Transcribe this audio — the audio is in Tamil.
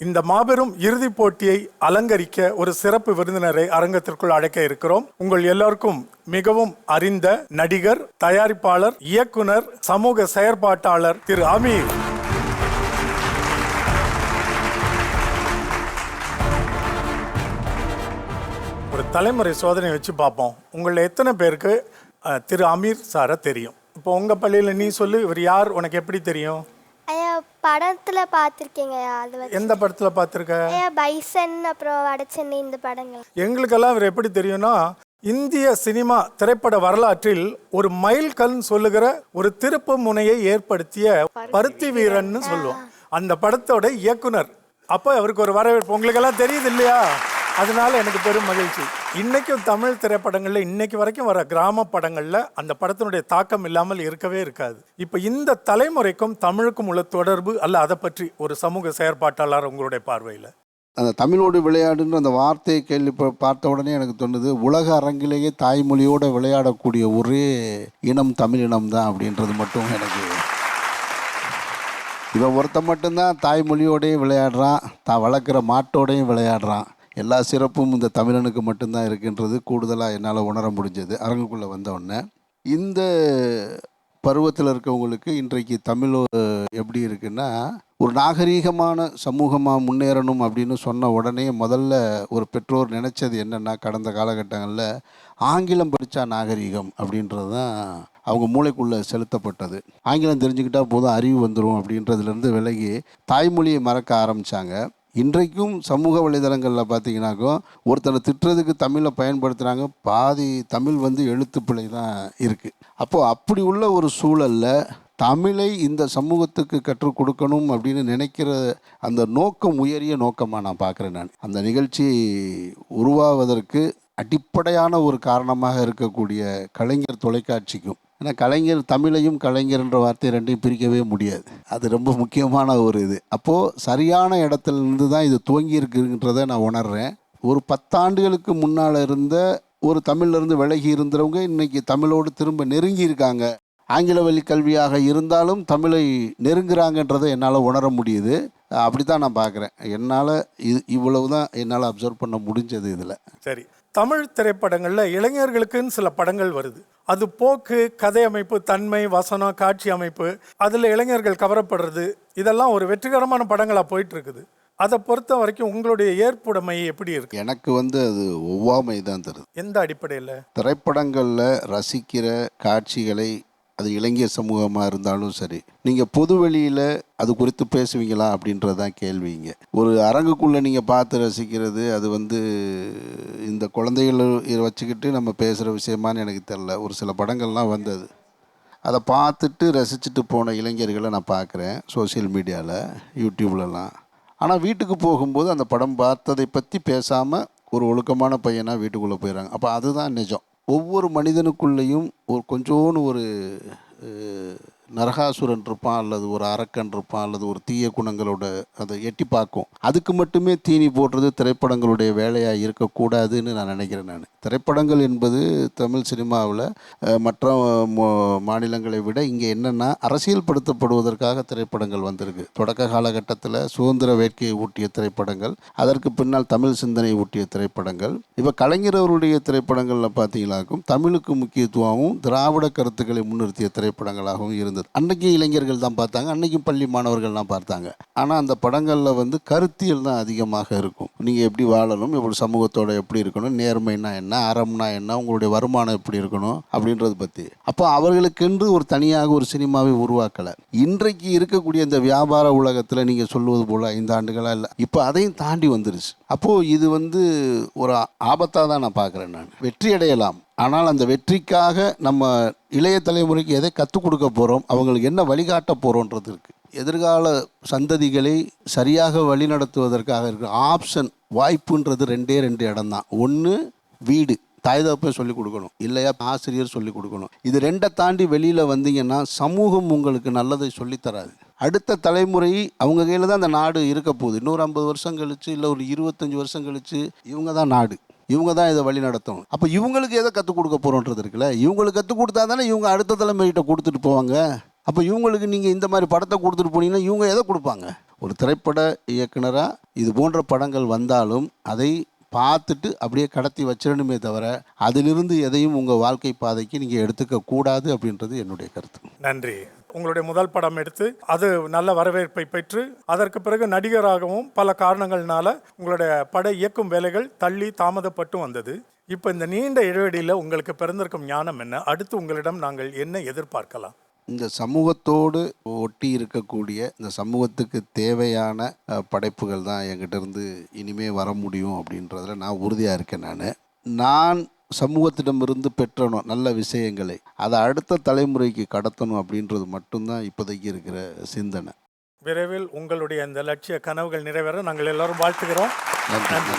இந்த மாபெரும் இறுதிப் போட்டியை அலங்கரிக்க ஒரு சிறப்பு விருந்தினரை அரங்கத்திற்குள் அழைக்க இருக்கிறோம். உங்கள் எல்லோருக்கும் மிகவும் அறிந்த நடிகர், தயாரிப்பாளர், இயக்குனர், சமூக செயற்பாட்டாளர் திரு அமீர். ஒரு தலைமுறை சோதனை வச்சு பார்ப்போம். உங்களில் எத்தனை பேருக்கு திரு அமீர் சாரை தெரியும்? இப்போ உங்கள் பள்ளியில் நீ சொல்லு, இவர் யார், உனக்கு எப்படி தெரியும்? ஐயா படத்தில் பார்த்துருக்கீங்க. எந்த படத்தில் பார்த்துருக்க? ஐயா பைசன், அப்புறம் வடச்சென்னை, இந்த படங்கள். எங்களுக்கெல்லாம் இவர் எப்படி தெரியும்னா, இந்திய சினிமா திரைப்பட வரலாற்றில் ஒரு மைல்கல் சொல்லுகிற ஒரு திருப்பு முனையை ஏற்படுத்திய பருத்தி வீரன் சொல்லுவோம். அந்த படத்தோட இயக்குனர். அப்போ அவருக்கு ஒரு வரவேற்பு உங்களுக்கெல்லாம் தெரியுது இல்லையா? அதனால எனக்கு பெரும் மகிழ்ச்சி. இன்னைக்கும் தமிழ் திரைப்படங்கள்ல இன்னைக்கு வரைக்கும் வர கிராம படங்கள்ல அந்த படத்தினுடைய தாக்கம் இல்லாமல் இருக்கவே இருக்காது. இப்ப இந்த தலைமுறைக்கும் தமிழுக்கும் உள்ள தொடர்பு அல்ல, அதை பற்றி ஒரு சமூக செயற்பாட்டாளர் உங்களுடைய பார்வையில். அந்த தமிழோடு விளையாடுன்ற அந்த வார்த்தையை கேள்வி பார்த்த உடனே எனக்கு தோணுது, உலக அரங்கிலேயே தாய்மொழியோடு விளையாடக்கூடிய ஒரே இனம் தமிழ் இனம் தான் அப்படின்றது மட்டும் எனக்கு. இவன் ஒருத்தன் மட்டும்தான் தாய்மொழியோடையும் விளையாடுறான், தான் வளர்க்குற மாட்டோடையும் விளையாடுறான். எல்லா சிறப்பும் இந்த தமிழனுக்கு மட்டும்தான் இருக்குன்றது கூடுதலாக என்னால் உணர முடிஞ்சது அரங்குக்குள்ளே வந்தவுடனே. இந்த பருவத்தில் இருக்கவங்களுக்கு இன்றைக்கு தமிழ் எப்படி இருக்குன்னா, ஒரு நாகரீகமான சமூகமாக முன்னேறணும் அப்படின்னு சொன்ன உடனே முதல்ல ஒரு பெற்றோர் நினச்சது என்னென்னா, கடந்த காலகட்டங்களில் ஆங்கிலம் படித்தா நாகரீகம் அப்படின்றது தான் அவங்க மூளைக்குள்ளே செலுத்தப்பட்டது. ஆங்கிலம் தெரிஞ்சுக்கிட்டால் போதும் அறிவு வந்துடும் அப்படின்றதுலேருந்து விலகி தாய்மொழியை மறக்க ஆரம்பித்தாங்க. இன்றைக்கும் சமூக வலைதளங்களில் பார்த்தீங்கன்னாக்கும் ஒருத்தனை திட்டுறதுக்கு தமிழை பயன்படுத்துகிறாங்க, பாதி தமிழ் எழுத்துப்பிழை தான் இருக்குது. அப்போது அப்படி உள்ள ஒரு சூழலில் தமிழை இந்த சமூகத்துக்கு கற்றுக் கொடுக்கணும் அப்படின்னு நினைக்கிற அந்த நோக்கம் உயரிய நோக்கமாக நான் பார்க்குறேன். நான் அந்த நிகழ்ச்சி உருவாவதற்கு அடிப்படையான ஒரு காரணமாக இருக்கக்கூடிய கலைஞர் தொலைக்காட்சிக்கும், ஏன்னா கலைஞர் தமிழையும் கலைஞர்ன்ற வார்த்தை ரெண்டையும் பிரிக்கவே முடியாது, அது ரொம்ப முக்கியமான ஒரு இது. அப்போது சரியான இடத்துலேருந்து தான் இது துவங்கி இருக்குன்றதை நான் உணர்கிறேன். ஒரு 10 ஆண்டுகளுக்கு முன்னால் இருந்த ஒரு தமிழ்லேருந்து விலகி இருந்தவங்க இன்றைக்கி தமிழோடு திரும்ப நெருங்கி இருக்காங்க. ஆங்கில வழி கல்வியாக இருந்தாலும் தமிழை நெருங்குறாங்கன்றதை என்னால் உணர முடியுது. அப்படி தான் நான் பார்க்குறேன். என்னால் இவ்வளவு தான் என்னால் அப்சர்வ் பண்ண முடிஞ்சது இதில். சரி, தமிழ் திரைப்படங்களில் இளைஞர்களுக்குன்னு சில படங்கள் வருது. அது போக்கு, கதை அமைப்பு, தன்மை, வசனம், காட்சி அமைப்பு, அதில் இளைஞர்கள் கவரப்படுறது, இதெல்லாம் ஒரு வெற்றிகரமான படங்களாக போயிட்டு இருக்குது. அதை பொறுத்த வரைக்கும் உங்களுடைய ஏற்புடைமை எப்படி இருக்கு? எனக்கு அது ஒவ்வாமை தான் தருது. எந்த அடிப்படையில்? திரைப்படங்களில் ரசிக்கிற காட்சிகளை, அது இளைஞர் சமூகமாக இருந்தாலும் சரி, நீங்கள் பொது வெளியில் அது குறித்து பேசுவீங்களா அப்படின்றது தான் கேள்விங்க. ஒரு அரங்குக்குள்ளே நீங்கள் பார்த்து ரசிக்கிறது அது இந்த குழந்தைகளை வச்சுக்கிட்டு நம்ம பேசுகிற விஷயமானு எனக்கு தெரில. ஒரு சில படங்கள்லாம் வந்தது, அதை பார்த்துட்டு ரசிச்சுட்டு போன இளைஞர்களை நான் பார்க்குறேன் சோசியல் மீடியாவில், யூடியூப்லலாம். ஆனால் வீட்டுக்கு போகும்போது அந்த படம் பார்த்ததை பற்றி பேசாமல் ஒரு ஒழுக்கமான பையனாக வீட்டுக்குள்ளே போயிடறாங்க. அப்போ அதுதான் நிஜம். ஒவ்வொரு மனிதனுக்குள்ளேயும் ஒரு கொஞ்சோன்னு ஒரு நரகாசுரன் இருப்பான், அல்லது ஒரு அரக்கன் இருப்பான், அல்லது ஒரு தீய குணங்களோட அதை எட்டி பார்க்கும். அதுக்கு மட்டுமே தீனி போடுறது திரைப்படங்களுடைய வேலையாக இருக்கக்கூடாதுன்னு நான் நினைக்கிறேன். திரைப்படங்கள் என்பது தமிழ் சினிமாவில் மற்ற மாநிலங்களை விட இங்கே என்னென்னா, அரசியல் படுத்தப்படுவதற்காக திரைப்படங்கள் வந்திருக்கு. தொடக்க காலகட்டத்தில் சுதந்திர வேட்கையை ஊட்டிய திரைப்படங்கள், அதற்கு பின்னால் தமிழ் சிந்தனை ஊட்டிய திரைப்படங்கள். இப்போ கலைஞர் அவருடைய திரைப்படங்களில் பார்த்தீங்கன்னாக்கும் தமிழுக்கு முக்கியத்துவமும் திராவிட கருத்துக்களை முன்னிறுத்திய திரைப்படங்களாகவும் இருந்தது. அன்னைக்கு இளைஞர்கள் தான் பார்த்தாங்க, அன்னைக்கும் பள்ளி மாணவர்கள்லாம் பார்த்தாங்க. ஆனால் அந்த படங்களில் கருத்தியல் தான் அதிகமாக இருக்கும். நீங்கள் எப்படி வாழணும், எப்படி சமூகத்தோடு எப்படி இருக்கணும், நேர்மைனா என்ன, அறம்னா என்ன, உங்களுடைய வருமானம் எப்படி இருக்கணும் அப்படின்றது பற்றி. அப்போ அவர்களுக்கென்று ஒரு தனியாக ஒரு சினிமாவை உருவாக்கலை. இன்றைக்கு இருக்கக்கூடிய இந்த வியாபார உலகத்தில் நீங்கள் சொல்லுவது போல் 5 ஆண்டுகளாக இல்லை, இப்போ அதையும் தாண்டி வந்துருச்சு. அப்போது இது ஒரு ஆபத்தாக தான் நான் பார்க்குறேன். நான் வெற்றி அடையலாம், ஆனால் அந்த வெற்றிக்காக நம்ம இளைய தலைமுறைக்கு எதை கற்றுக் கொடுக்க போகிறோம், அவங்களுக்கு என்ன வழிகாட்ட போகிறோன்றது இருக்குது. எதிர்கால சந்ததிகளை சரியாக வழிநடத்துவதற்காக இருக்கிற ஆப்ஷன், வாய்ப்புன்றது 2 இடம்தான். ஒன்று வீடு, தாய் தகப்பன் சொல்லிக் கொடுக்கணும், இல்லையா ஆசிரியர் சொல்லிக் கொடுக்கணும். இது 2 தாண்டி வெளியில் வந்தீங்கன்னா சமூகம் உங்களுக்கு நல்லதை சொல்லித்தராது. அடுத்த தலைமுறை அவங்க கையில் தான் அந்த நாடு இருக்க போகுது. இன்னொரு 50 வருஷம் கழிச்சு, இல்லை ஒரு 25 வருஷம் கழிச்சு இவங்க தான் நாடு, இவங்க தான் இதை வழி நடத்தணும். அப்போ இவங்களுக்கு எதை கற்றுக் கொடுக்க போகிறோன்றது இருக்குல்ல, இவங்களுக்கு கற்றுக் கொடுத்தா தானே இவங்க அடுத்த தலைமுறைகிட்ட கொடுத்துட்டு போவாங்க. அப்போ இவங்களுக்கு நீங்கள் இந்த மாதிரி படத்தை கொடுத்துட்டு போனீங்கன்னா இவங்க எதை கொடுப்பாங்க? ஒரு திரைப்பட இயக்குனராக இது போன்ற படங்கள் வந்தாலும் அதை பார்த்துட்டு அப்படியே கடத்தி வச்சிடணுமே தவிர அதிலிருந்து எதையும் உங்கள் வாழ்க்கை பாதைக்கு நீங்கள் எடுத்துக்க கூடாது அப்படின்றது என்னுடைய கருத்து. நன்றி. உங்களுடைய முதல் படம் எடுத்து அது நல்ல வரவேற்பை பெற்று அதற்கு பிறகு நடிகராகவும் பல காரணங்கள்னால உங்களுடைய பட இயக்கும் வேலைகள் தள்ளி தாமதப்பட்டு வந்தது. இப்போ இந்த நீண்ட இடைவெளியில் உங்களுக்கு பிறந்திருக்கும் ஞானம் என்ன? அடுத்து உங்களிடம் நாங்கள் என்ன எதிர்பார்க்கலாம்? இந்த சமூகத்தோடு ஒட்டி இருக்கக்கூடிய இந்த சமூகத்துக்கு தேவையான படைப்புகள் தான் என்கிட்ட இருந்து இனிமே வர முடியும் அப்படின்றதுல நான் உறுதியாக இருக்கேன். நான் சமூகத்திடமிருந்து பெற்றணும் நல்ல விஷயங்களை அதை அடுத்த தலைமுறைக்கு கடத்தணும் அப்படின்றது மட்டும்தான் இப்போதைக்கு இருக்கிற சிந்தனை. விரைவில் உங்களுடைய இந்த லட்சிய கனவுகள் நிறைவேற நாங்கள் எல்லாரும் வாழ்த்துகிறோம். நன்றி.